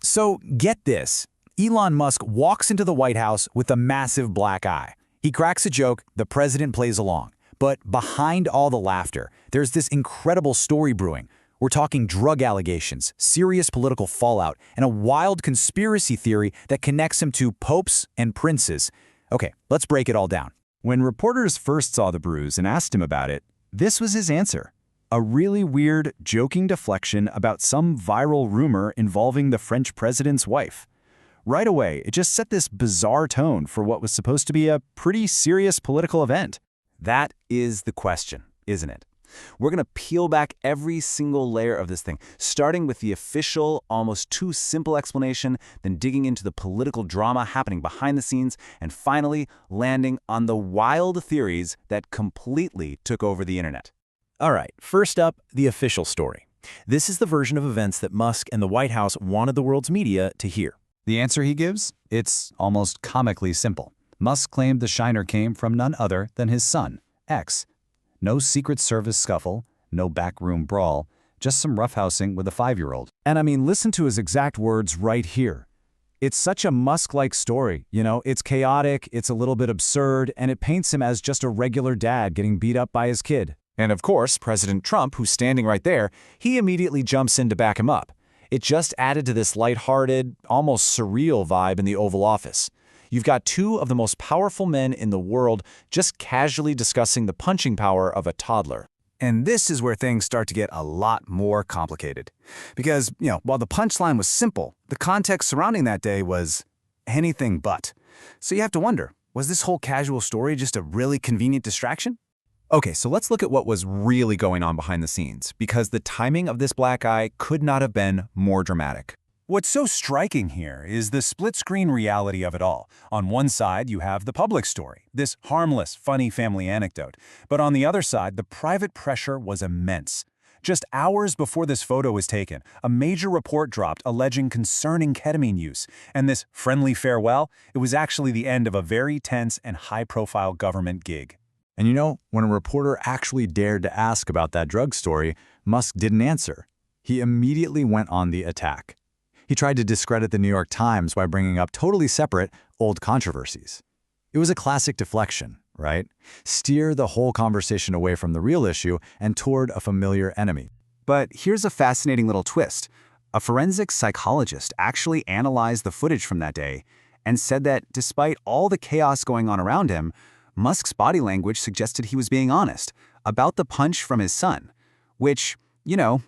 So get this. Elon Musk walks into the White House with a massive black eye. He cracks a joke, the president plays along. But behind all the laughter, there's this incredible story brewing. We're talking drug allegations, serious political fallout, and a wild conspiracy theory that connects him to popes and princes. Okay, let's break it all down. When reporters first saw the bruise and asked him about it, this was his answer. A really weird, joking deflection about some viral rumor involving the French president's wife. Right away, it just set this bizarre tone for what was supposed to be a pretty serious political event. That is the question, isn't it? We're going to peel back every single layer of this thing, starting with the official, almost too simple explanation, then digging into the political drama happening behind the scenes, and finally landing on the wild theories that completely took over the internet. All right, first up, the official story. This is the version of events that Musk and the White House wanted the world's media to hear. The answer he gives? It's almost comically simple. Musk claimed the shiner came from none other than his son, X. No Secret Service scuffle, no backroom brawl, just some roughhousing with a 5-year-old. And I mean, listen to his exact words right here. It's such a Musk-like story, it's chaotic, it's a little bit absurd, and it paints him as just a regular dad getting beat up by his kid. And of course, President Trump, who's standing right there, he immediately jumps in to back him up. It just added to this lighthearted, almost surreal vibe in the Oval Office. You've got two of the most powerful men in the world just casually discussing the punching power of a toddler. And this is where things start to get a lot more complicated. Because, while the punchline was simple, the context surrounding that day was anything but. So you have to wonder, was this whole casual story just a really convenient distraction? Okay, so let's look at what was really going on behind the scenes, because the timing of this black eye could not have been more dramatic. What's so striking here is the split-screen reality of it all. On one side, you have the public story, this harmless, funny family anecdote. But on the other side, the private pressure was immense. Just hours before this photo was taken, a major report dropped alleging concerning ketamine use. And this friendly farewell, it was actually the end of a very tense and high-profile government gig. And when a reporter actually dared to ask about that drug story, Musk didn't answer. He immediately went on the attack. He tried to discredit the New York Times by bringing up totally separate, old controversies. It was a classic deflection, right? Steer the whole conversation away from the real issue and toward a familiar enemy. But here's a fascinating little twist. A forensic psychologist actually analyzed the footage from that day and said that despite all the chaos going on around him, Musk's body language suggested he was being honest about the punch from his son, which,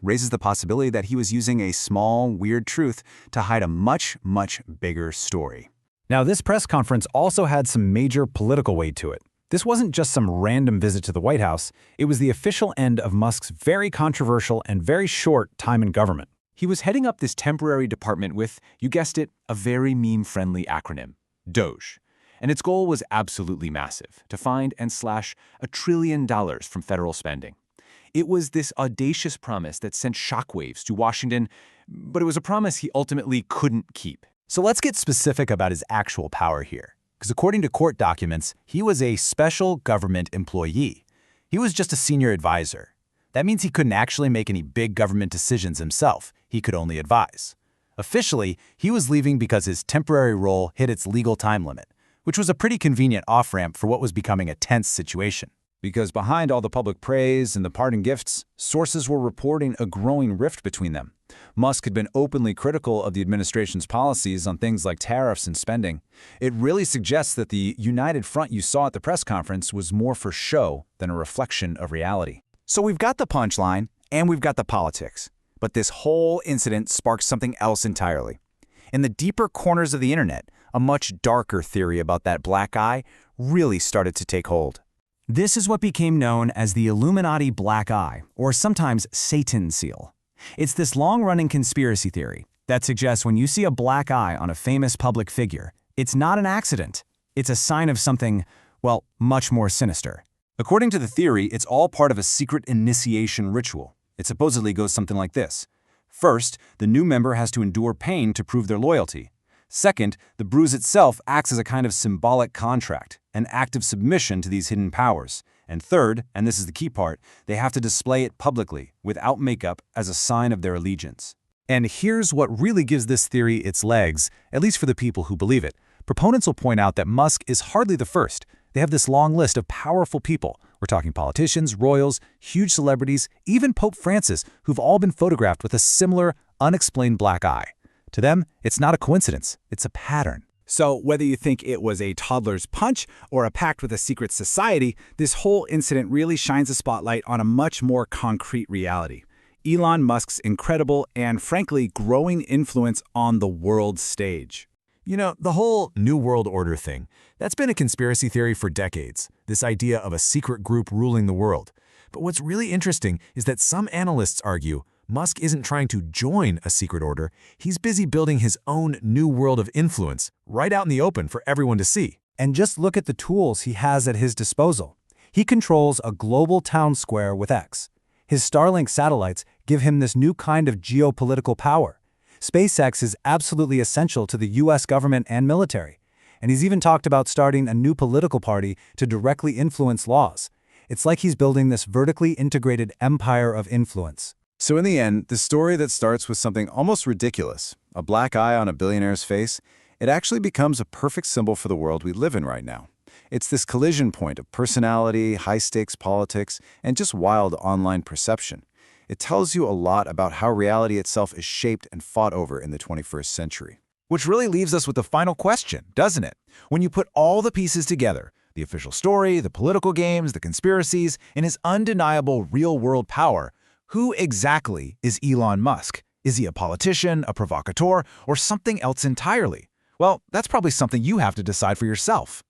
raises the possibility that he was using a small, weird truth to hide a much, much bigger story. Now, this press conference also had some major political weight to it. This wasn't just some random visit to the White House. It was the official end of Musk's very controversial and very short time in government. He was heading up this temporary department with, you guessed it, a very meme-friendly acronym, DOGE. And its goal was absolutely massive, to find and slash $1 trillion from federal spending. It was this audacious promise that sent shockwaves to Washington, but it was a promise he ultimately couldn't keep. So let's get specific about his actual power here. Because according to court documents, he was a special government employee. He was just a senior advisor. That means he couldn't actually make any big government decisions himself. He could only advise. Officially, he was leaving because his temporary role hit its legal time limit, which was a pretty convenient off-ramp for what was becoming a tense situation. Because behind all the public praise and the pardon gifts, sources were reporting a growing rift between them. Musk had been openly critical of the administration's policies on things like tariffs and spending. It really suggests that the united front you saw at the press conference was more for show than a reflection of reality. So we've got the punchline, and we've got the politics. But this whole incident sparks something else entirely. In the deeper corners of the internet, a much darker theory about that black eye really started to take hold. This is what became known as the Illuminati black eye, or sometimes Satan seal. It's this long-running conspiracy theory that suggests when you see a black eye on a famous public figure, it's not an accident. It's a sign of something, well, much more sinister. According to the theory, it's all part of a secret initiation ritual. It supposedly goes something like this. First, the new member has to endure pain to prove their loyalty. Second, the bruise itself acts as a kind of symbolic contract, an act of submission to these hidden powers. And third, and this is the key part, they have to display it publicly, without makeup, as a sign of their allegiance. And here's what really gives this theory its legs, at least for the people who believe it. Proponents will point out that Musk is hardly the first. They have this long list of powerful people. We're talking politicians, royals, huge celebrities, even Pope Francis, who've all been photographed with a similar, unexplained black eye. To them, it's not a coincidence, it's a pattern. So whether you think it was a toddler's punch or a pact with a secret society, this whole incident really shines a spotlight on a much more concrete reality: Elon Musk's incredible and, frankly, growing influence on the world stage. You know, the whole New World Order thing, that's been a conspiracy theory for decades, this idea of a secret group ruling the world. But what's really interesting is that some analysts argue Musk isn't trying to join a secret order, he's busy building his own new world of influence, right out in the open for everyone to see. And just look at the tools he has at his disposal. He controls a global town square with X. His Starlink satellites give him this new kind of geopolitical power. SpaceX is absolutely essential to the US government and military. And he's even talked about starting a new political party to directly influence laws. It's like he's building this vertically integrated empire of influence. So in the end, the story that starts with something almost ridiculous, a black eye on a billionaire's face, it actually becomes a perfect symbol for the world we live in right now. It's this collision point of personality, high-stakes politics, and just wild online perception. It tells you a lot about how reality itself is shaped and fought over in the 21st century. Which really leaves us with the final question, doesn't it? When you put all the pieces together, the official story, the political games, the conspiracies, and his undeniable real-world power, who exactly is Elon Musk? Is he a politician, a provocateur, or something else entirely? Well, that's probably something you have to decide for yourself.